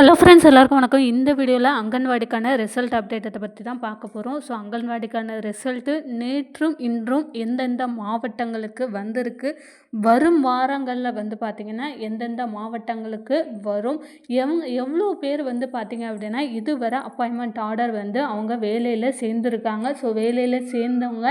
Hello friends, எல்லாருக்கும் வணக்கம். இந்த வீடியோவில் அங்கன்வாடிக்கான ரிசல்ட் அப்டேட்டை பற்றி தான் பார்க்க போகிறோம். ஸோ அங்கன்வாடிக்கான ரிசல்ட்டு நேற்றும் இன்றும் எந்தெந்த மாவட்டங்களுக்கு வந்திருக்கு, வரும் வாரங்களில் வந்து பார்த்திங்கன்னா எந்தெந்த மாவட்டங்களுக்கு வரும், எவ்வளோ பேர் வந்து பார்த்திங்க அப்படின்னா இதுவரை அப்பாயின்மெண்ட் ஆர்டர் வந்து அவங்க வேலையில் சேர்ந்துருக்காங்க. ஸோ வேலையில் சேர்ந்தவங்க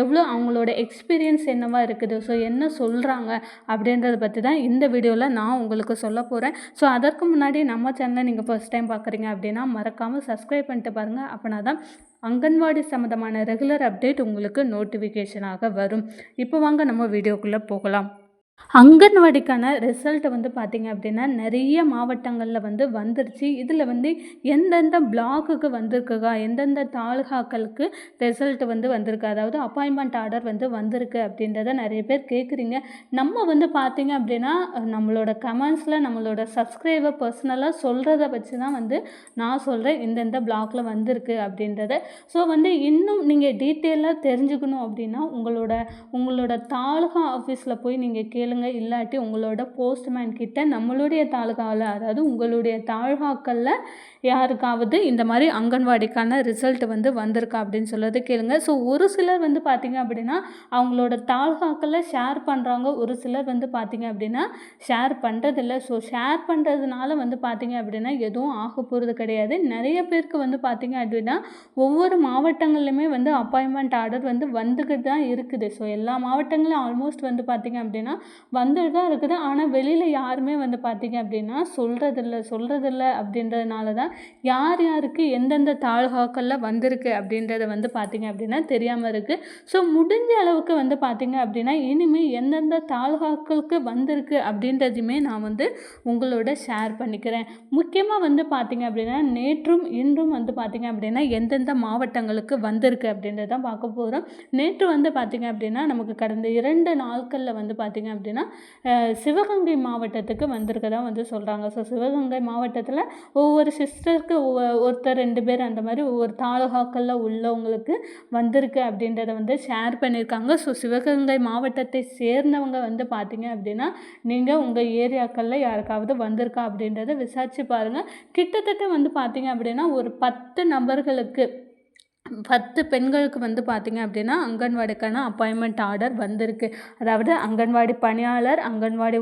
எவ்வளோ, அவங்களோட எக்ஸ்பீரியன்ஸ் என்னவா இருக்குது, ஸோ என்ன சொல்கிறாங்க அப்படின்றத பற்றி தான் இந்த வீடியோவில் நான் உங்களுக்கு சொல்ல போகிறேன். ஸோ அதற்கு முன்னாடி நம்ம சேனலை நீங்கள் ஃபர்ஸ்ட் டைம் பார்க்குறீங்க அப்படின்னா மறக்காமல் சப்ஸ்கிரைப் பண்ணிட்டு பாருங்கள். அப்படின்னா தான் அங்கன்வாடி சம்மந்தமான ரெகுலர் அப்டேட் உங்களுக்கு நோட்டிஃபிகேஷனாக வரும். இப்போ வாங்க நம்ம வீடியோக்குள்ளே போகலாம். அங்கன்வாடிக்கான ரிசல்ட்டை வந்து பார்த்திங்க அப்படின்னா நிறைய மாவட்டங்களில் வந்து வந்துருச்சு. இதில் வந்து எந்தெந்த பிளாக்குக்கு வந்திருக்குக்கா, எந்தெந்த தாலுகாக்களுக்கு ரிசல்ட் வந்து வந்திருக்கு, அதாவது அப்பாயின்மெண்ட் ஆர்டர் வந்து வந்திருக்கு அப்படின்றத நிறைய பேர் கேட்குறீங்க. நம்ம வந்து பார்த்திங்க அப்படின்னா நம்மளோட கமெண்ட்ஸில் நம்மளோட சப்ஸ்கிரைபர் பர்சனலாக சொல்கிறத வச்சு தான் வந்து நான் சொல்கிறேன் இந்தந்த பிளாக்கில் வந்திருக்கு அப்படின்றத. ஸோ வந்து இன்னும் நீங்கள் டீட்டெயிலாக தெரிஞ்சுக்கணும் அப்படின்னா உங்களோட தாலுகா ஆஃபீஸில் போய் நீங்கள் கேளுங்க. இல்லாட்டி உங்களோட போஸ்ட்மேன் கிட்ட நம்மளுடைய தாலுகாவில், அதாவது உங்களுடைய தாலுகாக்களில் யாருக்காவது இந்த மாதிரி அங்கன்வாடிக்கான ரிசல்ட் வந்து வந்திருக்கா அப்படின்னு சொல்கிறது கேளுங்க. ஸோ ஒரு சிலர் வந்து பார்த்திங்க அப்படின்னா அவங்களோட தாலுகாக்களில் ஷேர் பண்ணுறாங்க, ஒரு சிலர் வந்து பார்த்திங்க அப்படின்னா ஷேர் பண்ணுறதில்ல. ஸோ ஷேர் பண்ணுறதுனால வந்து பார்த்திங்க அப்படின்னா எதுவும் ஆக போகிறது கிடையாது. நிறைய பேருக்கு வந்து பார்த்திங்க அப்படின்னா ஒவ்வொரு மாவட்டங்கள்லையுமே வந்து அப்பாயின்மெண்ட் ஆர்டர் வந்து வந்துக்கிட்டு தான் இருக்குது. ஸோ எல்லா மாவட்டங்களும் ஆல்மோஸ்ட் வந்து பார்த்திங்க அப்படின்னா வந்துட்டு தான் இருக்குது. ஆனால் வெளியில் யாருமே வந்து பார்த்திங்க அப்படின்னா சொல்கிறதில்ல அப்படின்றதுனால தான் யார் யாருக்கு எந்தெந்த தாலுகாக்களில் வந்திருக்கு அப்படின்றத வந்து பார்த்திங்க அப்படின்னா தெரியாமல் இருக்குது. ஸோ முடிஞ்ச அளவுக்கு வந்து பார்த்திங்க அப்படின்னா இனிமேல் எந்தெந்த தாலுகாக்களுக்கு வந்திருக்கு அப்படின்றதையுமே நான் வந்து உங்களோட ஷேர் பண்ணிக்கிறேன். முக்கியமாக வந்து பார்த்திங்க அப்படின்னா நேற்றும் இன்றும் வந்து பார்த்திங்க அப்படின்னா எந்தெந்த மாவட்டங்களுக்கு வந்திருக்கு அப்படின்றத பார்க்க போகிறோம். நேற்று வந்து பார்த்திங்க அப்படின்னா நமக்கு கடந்த 2 நாட்களில் வந்து பார்த்திங்க அப்படின்னா சிவகங்கை மாவட்டத்துக்கு வந்திருக்கதா வந்து சொல்கிறாங்க. ஸோ சிவகங்கை மாவட்டத்தில் ஒவ்வொரு சிஸ்டருக்கு ஒருத்தர் 2 பேர் அந்த மாதிரி ஒவ்வொரு தாலுகாக்களில் உள்ளவங்களுக்கு வந்திருக்கு அப்படின்றத வந்து ஷேர் பண்ணியிருக்காங்க. ஸோ சிவகங்கை மாவட்டத்தை சேர்ந்தவங்க வந்து பார்த்திங்க அப்படின்னா நீங்கள் உங்கள் ஏரியாக்களில் யாருக்காவது வந்திருக்கா அப்படின்றத விசாரித்து பாருங்கள். கிட்டத்தட்ட வந்து பார்த்திங்க அப்படின்னா ஒரு 10 நபர்களுக்கு 10 பெண்களுக்கு வந்து பார்த்திங்க அப்படின்னா அங்கன்வாடிக்கான அப்பாயின்மெண்ட் ஆர்டர் வந்திருக்கு. அதாவது அங்கன்வாடி பணியாளர், அங்கன்வாடி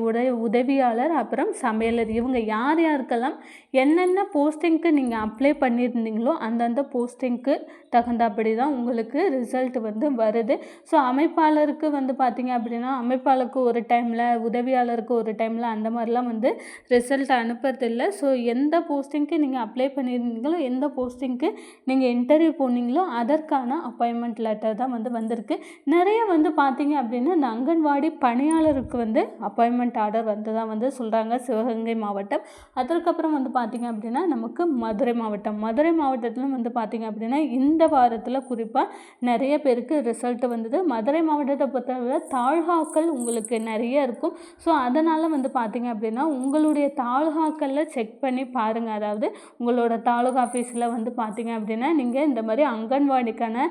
உதவியாளர், அப்புறம் சமையலர், இவங்க யார் யாருக்கெல்லாம் என்னென்ன போஸ்டிங்க்கு நீங்கள் அப்ளை பண்ணியிருந்தீங்களோ அந்தந்த போஸ்டிங்க்கு தகுந்தபடி தான் உங்களுக்கு ரிசல்ட் வந்து வருது. ஸோ அமைப்பாளருக்கு வந்து பார்த்திங்க அப்படின்னா அமைப்பாளருக்கு ஒரு டைமில், உதவியாளருக்கு ஒரு டைமில், அந்த மாதிரிலாம் வந்து ரிசல்ட் அனுப்புறதில்லை. ஸோ எந்த போஸ்டிங்க்கு நீங்கள் அப்ளை பண்ணியிருந்தீங்களோ, எந்த போஸ்டிங்க்கு நீங்கள் இன்டர்வியூ போனீங்களோ அதற்கான அப்பாயின்மெண்ட் லெட்டர் தான் வந்து வந்திருக்கு. நிறைய வந்து பார்த்திங்க அப்படின்னா இந்த அங்கன்வாடி பணியாளருக்கு வந்து அப்பாயின்மெண்ட் ஆர்டர் வந்து தான் வந்து சொல்கிறாங்க சிவகங்கை மாவட்டம். அதற்கப்புறம் வந்து பார்த்திங்க அப்படின்னா நமக்கு மதுரை மாவட்டத்திலும் வந்து பார்த்திங்க அப்படின்னா இந்த வாரத்தில் குறிப்பாக நிறைய பேருக்கு ரிசல்ட் வந்தது. மதுரை மாவட்டத்தை பொறுத்தவரை தாலுகாக்கள் உங்களுக்கு நிறைய இருக்கும். ஸோ அதனால் வந்து பார்த்திங்க அப்படின்னா உங்களுடைய தாலுகாக்களில் செக் பண்ணி பாருங்கள். அதாவது உங்களோட தாலுகா ஆஃபீஸில் வந்து பார்த்திங்க அப்படின்னா நீங்கள் இந்த மாதிரி அங்கன்வாடிக்கான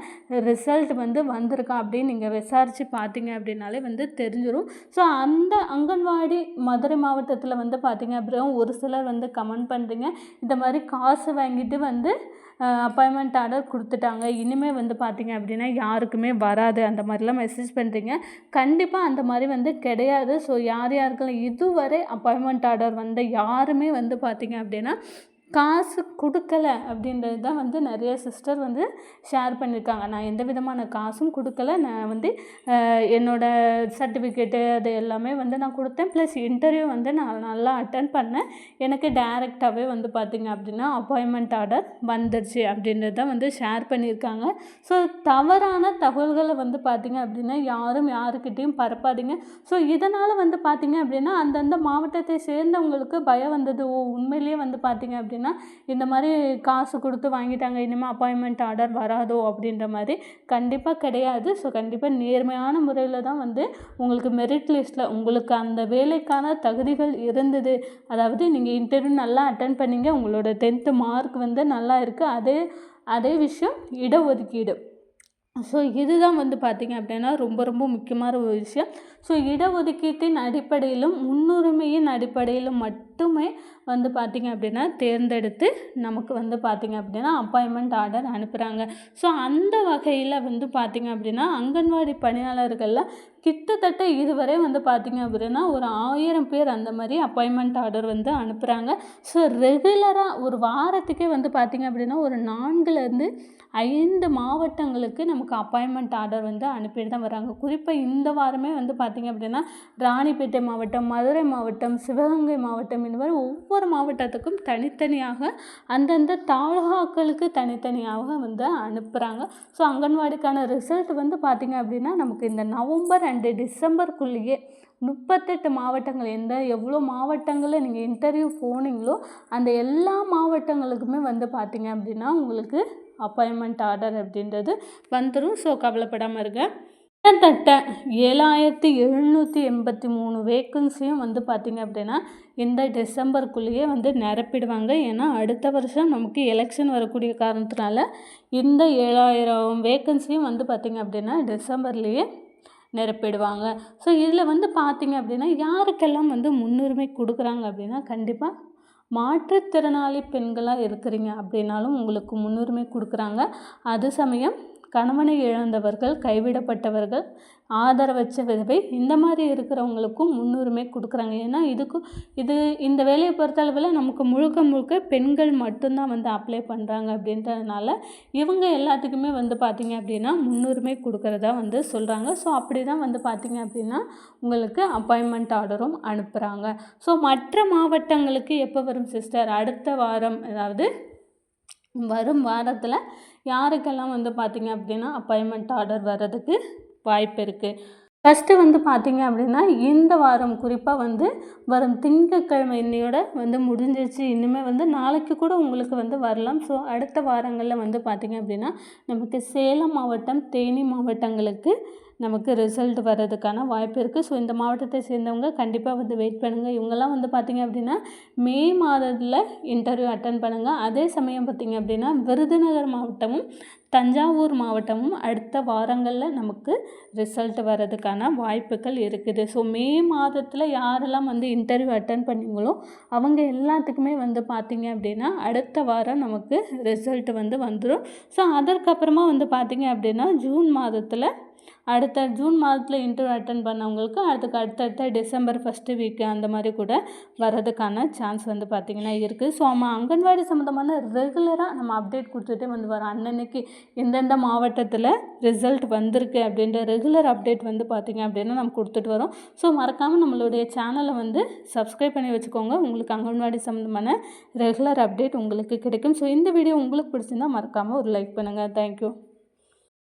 ரிசல்ட் வந்து வந்திருக்கா அப்படின்னு நீங்கள் விசாரித்து பார்த்தீங்க அப்படின்னாலே வந்து தெரிஞ்சிடும். ஸோ அந்த அங்கன்வாடி மதுரை மாவட்டத்தில் வந்து பார்த்திங்க அப்படின்னா ஒரு சிலர் வந்து கமெண்ட் பண்ணுறீங்க, இந்த மாதிரி காசு வாங்கிட்டு வந்து அப்பாயின்மெண்ட் ஆர்டர் கொடுத்துட்டாங்க, இனிமேல் வந்து பார்த்திங்க அப்படின்னா யாருக்குமே வராது, அந்த மாதிரிலாம் மெசேஜ் பண்ணுறீங்க. கண்டிப்பாக அந்த மாதிரி வந்து கிடையாது. ஸோ யார் யாருக்கெல்லாம் இதுவரை அப்பாயின்மெண்ட் ஆர்டர் வந்த யாருமே வந்து பார்த்திங்க அப்படின்னா காசு கொடுக்கல அப்படின்றது தான் வந்து நிறைய சிஸ்டர் வந்து ஷேர் பண்ணியிருக்காங்க. நான் எந்த விதமான காசும் கொடுக்கல, நான் வந்து என்னோடய சர்டிஃபிகேட்டு அது எல்லாமே வந்து நான் கொடுத்தேன், ப்ளஸ் இன்டர்வியூ வந்து நான் நல்லா அட்டன் பண்ணேன், எனக்கு டைரெக்டாகவே வந்து பார்த்திங்க அப்படின்னா அப்பாயின்மெண்ட் ஆர்டர் வந்துடுச்சு அப்படின்றது தான் வந்து ஷேர் பண்ணியிருக்காங்க. ஸோ தவறான தகவல்களை வந்து பார்த்திங்க அப்படின்னா யாரும் யாருக்கிட்டேயும் பரப்பாதீங்க. ஸோ இதனால் வந்து பார்த்திங்க அப்படின்னா அந்தந்த மாவட்டத்தை சேர்ந்தவங்களுக்கு பயம் வந்தது, உண்மையிலேயே வந்து பார்த்திங்க அப்படின்னா இந்த மாதிரி காசு கொடுத்து வாங்கிட்டாங்க, இனிமேல் அப்பாயின்மெண்ட் ஆர்டர் வராதோ அப்படின்ற மாதிரி கண்டிப்பாக கிடையாது. ஸோ கண்டிப்பாக நேர்மையான முறையில் தான் வந்து உங்களுக்கு மெரிட் லிஸ்ட்டில் உங்களுக்கு அந்த வேலைக்கான தகுதிகள் இருந்தது, அதாவது நீங்கள் இன்டர்வியூ நல்லா அட்டன் பண்ணீங்க, உங்களோட 10th மார்க் வந்து நல்லா இருக்குது, அதே விஷயம் இடஒதுக்கீடு. ஸோ இதுதான் வந்து பார்த்திங்க அப்படின்னா ரொம்ப ரொம்ப முக்கியமான ஒரு விஷயம். ஸோ இடஒதுக்கீட்டின் அடிப்படையிலும் முன்னுரிமையின் அடிப்படையிலும் மட்டும் மட்டுமே வந்து பார்த்திங்க அப்படின்னா தேர்ந்தெடுத்து நமக்கு வந்து பார்த்திங்க அப்படின்னா அப்பாயின்மெண்ட் ஆர்டர் அனுப்புகிறாங்க. ஸோ அந்த வகையில் வந்து பார்த்திங்க அப்படின்னா அங்கன்வாடி பணியாளர்கள்லாம் கிட்டத்தட்ட இதுவரை வந்து பார்த்திங்க அப்படின்னா ஒரு 1000 பேர் அந்த மாதிரி அப்பாயின்மெண்ட் ஆர்டர் வந்து அனுப்புகிறாங்க. ஸோ ரெகுலராக ஒரு வாரத்துக்கே வந்து பார்த்திங்க அப்படின்னா ஒரு 4லேருந்து 5 மாவட்டங்களுக்கு நமக்கு அப்பாயின்மெண்ட் ஆர்டர் வந்து அனுப்பிட்டு தான் வராங்க. குறிப்பாக இந்த வாரமே வந்து பார்த்திங்க அப்படின்னா ராணிப்பேட்டை மாவட்டம், மதுரை மாவட்டம், சிவகங்கை மாவட்டம், இந்த மாதிரி ஒவ்வொரு மாவட்டத்துக்கும் தனித்தனியாக அந்தந்த தாலுகாக்களுக்கு தனித்தனியாக வந்து அனுப்புகிறாங்க. ஸோ அங்கன்வாடிக்கான ரிசல்ட் வந்து பார்த்திங்க அப்படின்னா நமக்கு இந்த நவம்பர் அண்டு டிசம்பருக்குள்ளேயே 38 மாவட்டங்கள் எவ்வளோ மாவட்டங்களில் நீங்கள் இன்டர்வியூ போனீங்களோ அந்த எல்லா மாவட்டங்களுக்குமே வந்து பார்த்திங்க அப்படின்னா உங்களுக்கு அப்பாயின்மெண்ட் ஆர்டர் அப்படின்றது வந்துடும். ஸோ கவலைப்படாமல் இருங்க. கிட்டத்தட்ட 7783 வேக்கன்சியும் வந்து பார்த்திங்க அப்படின்னா இந்த டிசம்பருக்குள்ளேயே வந்து நிரப்பிடுவாங்க. ஏன்னா அடுத்த வருஷம் நமக்கு எலெக்ஷன் வரக்கூடிய காரணத்தினால இந்த 7000 வேக்கன்சியும் வந்து பார்த்திங்க அப்படின்னா டிசம்பர்லேயே நிரப்பிடுவாங்க. ஸோ இதில் வந்து பார்த்திங்க அப்படின்னா யாருக்கெல்லாம் வந்து முன்னுரிமை கொடுக்குறாங்க அப்படின்னா கண்டிப்பாக மாற்றுத்திறனாளி பெண்களாக இருக்கிறீங்க அப்படின்னாலும் உங்களுக்கு முன்னுரிமை கொடுக்குறாங்க. அது சமயம் கணவனை இழந்தவர்கள், கைவிடப்பட்டவர்கள், ஆதரவற்ற விதவை, இந்த மாதிரி இருக்கிறவங்களுக்கும் முன்னுரிமை கொடுக்குறாங்க. ஏன்னா இந்த வேலையை பொறுத்தளவில் நமக்கு முழுக்க பெண்கள் மட்டும்தான் வந்து அப்ளை பண்ணுறாங்க அப்படின்றதுனால இவங்க எல்லாத்துக்குமே வந்து பார்த்திங்க அப்படின்னா முன்னுரிமை கொடுக்குறதா வந்து சொல்கிறாங்க. ஸோ அப்படி தான் வந்து பார்த்திங்க அப்படின்னா உங்களுக்கு அப்பாயின்மெண்ட் ஆர்டரும் அனுப்புகிறாங்க. ஸோ மற்ற மாவட்டங்களுக்கு எப்போ வரும் சிஸ்டர்? அடுத்த வாரம், அதாவது வரும் வாரத்தில் யாருக்கெல்லாம் வந்து பார்த்திங்க அப்படின்னா அப்பாயின்மெண்ட் ஆர்டர் வர்றதுக்கு வாய்ப்பு இருக்குது. ஃபஸ்ட்டு வந்து பார்த்திங்க அப்படின்னா இந்த வாரம் குறிப்பாக வந்து வரும் திங்கட்கிழமை இன்னையோட வந்து முடிஞ்சிச்சு. இன்னுமே வந்து நாளைக்கு கூட உங்களுக்கு வந்து வரலாம். ஸோ அடுத்த வாரங்களில் வந்து பார்த்திங்க அப்படின்னா நமக்கு சேலம் மாவட்டம், தேனி மாவட்டங்களுக்கு நமக்கு ரிசல்ட் வர்றதுக்கான வாய்ப்பு இருக்குது. ஸோ இந்த மாவட்டத்தை சேர்ந்தவங்க கண்டிப்பாக வந்து வெயிட் பண்ணுங்கள். இவங்கெல்லாம் வந்து பார்த்திங்க அப்படின்னா மே மாதத்தில் இன்டர்வியூ அட்டன் பண்ணுங்கள். அதே சமயம் பார்த்திங்க அப்படின்னா விருதுநகர் மாவட்டமும் தஞ்சாவூர் மாவட்டமும் அடுத்த வாரங்களில் நமக்கு ரிசல்ட் வர்றதுக்கான வாய்ப்புகள் இருக்குது. ஸோ மே மாதத்தில் யாரெல்லாம் வந்து இன்டர்வியூ அட்டன் பண்ணீங்களோ அவங்க எல்லாத்துக்குமே வந்து பார்த்திங்க அப்படின்னா அடுத்த வாரம் நமக்கு ரிசல்ட் வந்து வந்துடும். ஸோ அதற்கப்புறமா வந்து பார்த்திங்க அப்படின்னா ஜூன் மாதத்தில் இன்டர்வியூ அட்டன் பண்ணவங்களுக்கு அடுத்தடுத்த டிசம்பர் ஃபஸ்ட்டு வீக்கு அந்த மாதிரி கூட வர்றதுக்கான சான்ஸ் வந்து பார்த்திங்கன்னா இருக்குது. ஸோ நம்ம அங்கன்வாடி சம்மந்தமான ரெகுலராக நம்ம அப்டேட் கொடுத்துட்டே வந்து வரோம். அன்னன்னைக்கு எந்தெந்த மாவட்டத்தில் ரிசல்ட் வந்திருக்கு அப்படின்ற ரெகுலர் அப்டேட் வந்து பார்த்திங்க அப்படின்னா நம்ம கொடுத்துட்டு வரோம். ஸோ மறக்காமல் நம்மளுடைய சேனலை வந்து சப்ஸ்கிரைப் பண்ணி வச்சுக்கோங்க. உங்களுக்கு அங்கன்வாடி சம்மந்தமான ரெகுலர் அப்டேட் உங்களுக்கு கிடைக்கும். ஸோ இந்த வீடியோ உங்களுக்கு பிடிச்சிருந்தால் மறக்காமல் ஒரு லைக் பண்ணுங்கள். தேங்க்யூ.